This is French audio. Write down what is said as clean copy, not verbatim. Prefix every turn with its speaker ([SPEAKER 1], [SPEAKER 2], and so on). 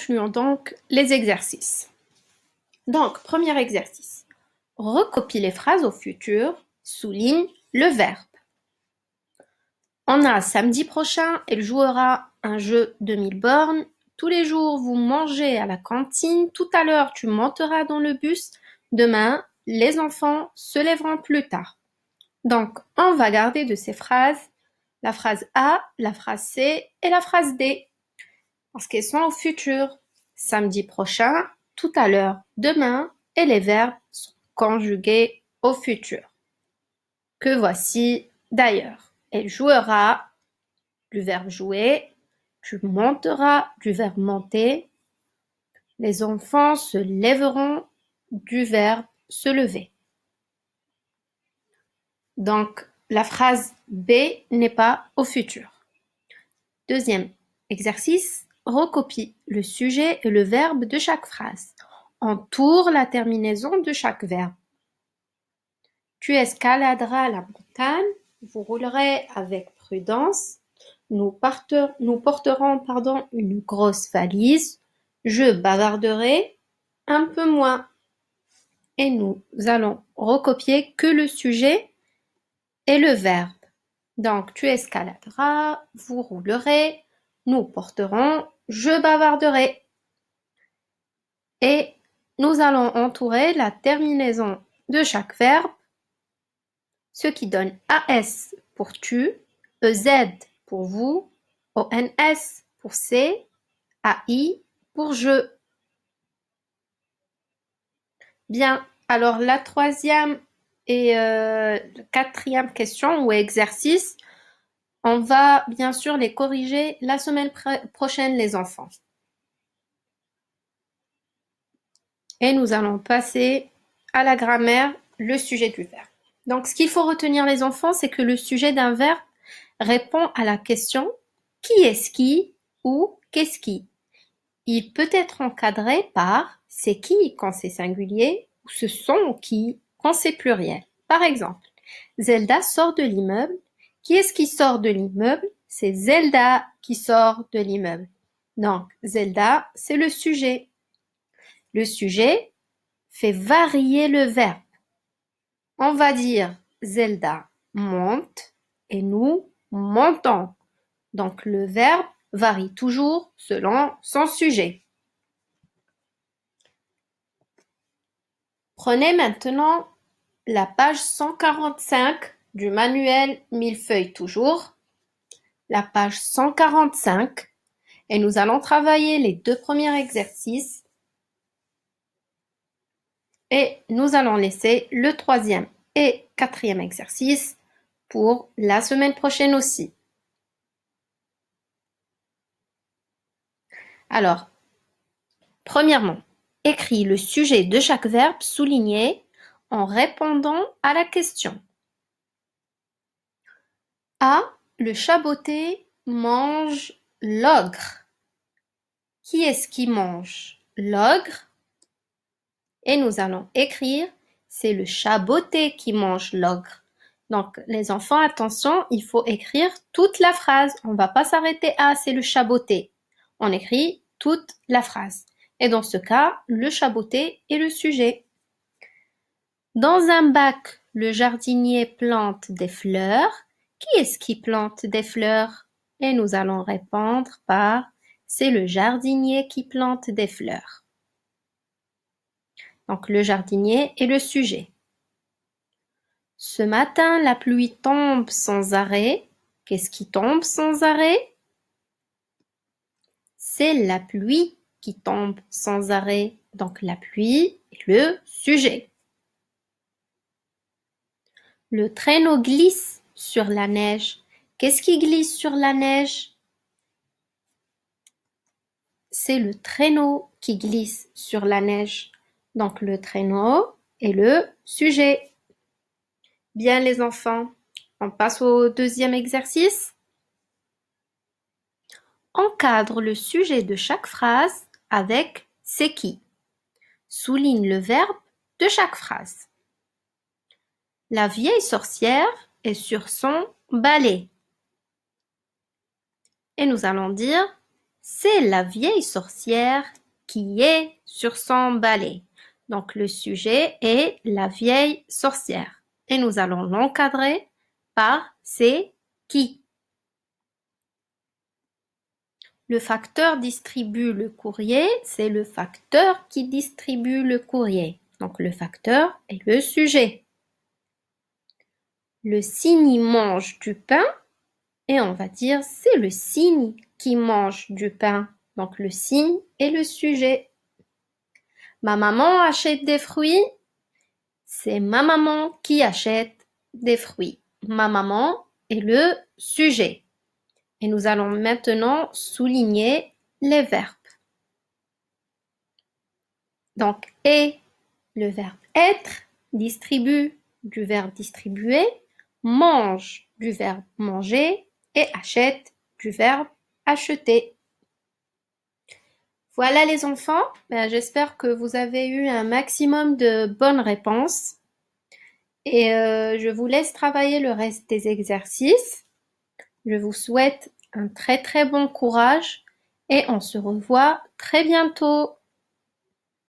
[SPEAKER 1] continuons donc les exercices. Donc, premier exercice. Recopie les phrases au futur, souligne le verbe. On a samedi prochain, elle jouera un jeu de 1000 bornes. Tous les jours, vous mangez à la cantine. Tout à l'heure, tu monteras dans le bus. Demain, les enfants se lèveront plus tard. Donc, on va garder de ces phrases la phrase A, la phrase C et la phrase D. Parce qu'elles sont au futur. Samedi prochain, tout à l'heure, demain et les verbes sont conjugués au futur. Que voici d'ailleurs. Elle jouera du verbe jouer, tu monteras du verbe monter, les enfants se lèveront du verbe se lever. Donc, la phrase B n'est pas au futur. Deuxième exercice, recopie le sujet et le verbe de chaque phrase. Entoure la terminaison de chaque verbe. Tu escaladeras la montagne, vous roulerez avec prudence, nous porterons une grosse valise, je bavarderai un peu moins. Et nous allons recopier que le sujet et le verbe. Donc, tu escaladeras, vous roulerez, nous porterons, je bavarderai. Et nous allons entourer la terminaison de chaque verbe, ce qui donne AS pour tu, EZ pour vous, ONS pour c'est, AI pour je. Bien, alors la troisième et quatrième question ou exercice, on va bien sûr les corriger la semaine prochaine, les enfants. Et nous allons passer à la grammaire, le sujet du verbe. Donc, ce qu'il faut retenir, les enfants, c'est que le sujet d'un verbe répond à la question « qui est-ce qui » ou « qu'est-ce qui ». Il peut être encadré par « c'est qui » quand c'est singulier ou « ce sont qui » quand c'est pluriel. Par exemple, Zelda sort de l'immeuble. Qui est-ce qui sort de l'immeuble? C'est Zelda qui sort de l'immeuble. Donc, Zelda, c'est le sujet. Le sujet fait varier le verbe. On va dire Zelda monte et nous montons. Donc, le verbe varie toujours selon son sujet. Prenez maintenant la page 145 du manuel Millefeuille toujours. La page 145 et nous allons travailler les deux premiers exercices et nous allons laisser le troisième et quatrième exercice pour la semaine prochaine aussi. Alors, premièrement, écris le sujet de chaque verbe souligné en répondant à la question. A. Le chaboté mange l'ogre. Qui est-ce qui mange l'ogre? Et nous allons écrire, c'est le chaboté qui mange l'ogre. Donc, les enfants, attention, il faut écrire toute la phrase. On ne va pas s'arrêter à c'est le chaboté. On écrit toute la phrase. Et dans ce cas, le chaboté est le sujet. Dans un bac, le jardinier plante des fleurs. Qui est-ce qui plante des fleurs? Et nous allons répondre par c'est le jardinier qui plante des fleurs. Donc, le jardinier est le sujet. Ce matin, la pluie tombe sans arrêt. Qu'est-ce qui tombe sans arrêt? C'est la pluie qui tombe sans arrêt. Donc, la pluie est le sujet. Le traîneau glisse sur la neige. Qu'est-ce qui glisse sur la neige? C'est le traîneau qui glisse sur la neige. Donc, le traîneau est le sujet. Bien, les enfants, on passe au deuxième exercice. Encadre le sujet de chaque phrase avec « c'est qui ». Souligne le verbe de chaque phrase. La vieille sorcière est sur son balai. Et nous allons dire c'est la vieille sorcière qui est sur son balai. Donc le sujet est la vieille sorcière. Et nous allons l'encadrer par c'est qui. Le facteur distribue le courrier, c'est le facteur qui distribue le courrier. Donc le facteur est le sujet. Le cygne mange du pain et on va dire c'est le cygne qui mange du pain. Donc le cygne est le sujet. Ma maman achète des fruits, c'est ma maman qui achète des fruits. Ma maman est le sujet. Et nous allons maintenant souligner les verbes. Donc, et, le verbe être, distribue, du verbe distribuer, mange, du verbe manger, et achète, du verbe acheter. Voilà les enfants, j'espère que vous avez eu un maximum de bonnes réponses. Et je vous laisse travailler le reste des exercices. Je vous souhaite un très très bon courage et on se revoit très bientôt.